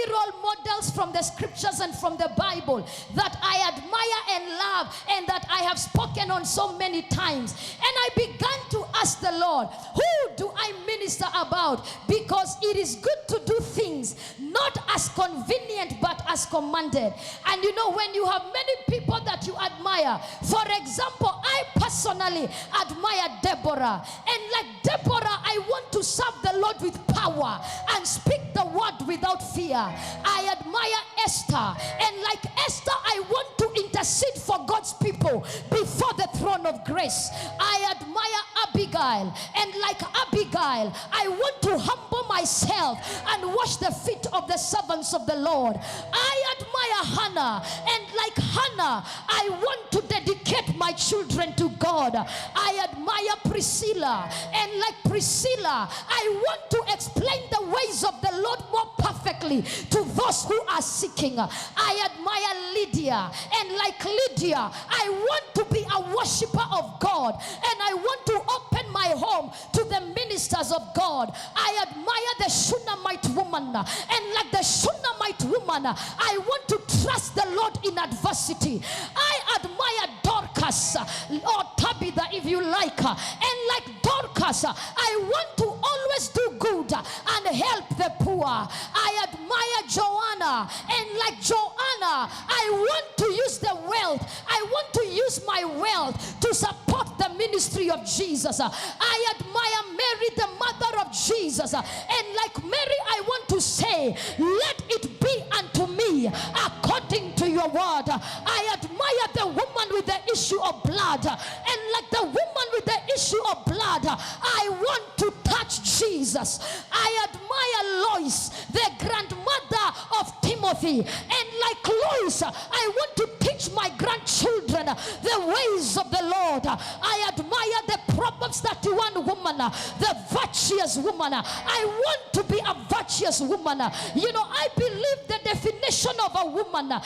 many role models from the scriptures and from the Bible that I admire and love and that I have spoken on so many times. And I began to ask the Lord, who do I minister about? Because it is good to do things not as convenient but as commanded. And you know, when you have many people that you admire, for example, I personally admire Deborah. And like Deborah, I want to serve the Lord with power and speak the word without fear. I admire Esther. And like Esther, I want to intercede for God's people before the throne of grace. I admire Abigail. And like Abigail, I want to humble myself and wash the feet of the servants of the Lord. I admire Hannah. And like Hannah, I want to dedicate my children to God. I admire Priscilla. And like Priscilla, I want to explain the ways of the Lord more perfectly to those who are seeking. I admire Lydia. And like Lydia, I want to be a worshiper of God. And I want to open my home to the ministers of God. I admire the Shunammite woman. And like the Shunammite woman, I want to trust the Lord in adversity. I admire Dorcas, or Tabitha if you like. And like Dorcas, I want to always do good and help the poor. I admire Joanna. And like Joanna, I want to use the wealth. I want to use my wealth to support the ministry of Jesus. I admire Mary, the mother of Jesus. And like Mary, I want to say, let it be unto me according to your word. I admire the woman with the issue of blood. And like the woman with the issue of blood, I want to touch Jesus. I admire Lois, the grandmother of Timothy. And like Lois, I want to teach my grandchildren the ways of the Lord. I admire the Proverbs 31 woman, the virtuous woman. I want to be a virtuous woman. You know, I believe the definition of a woman.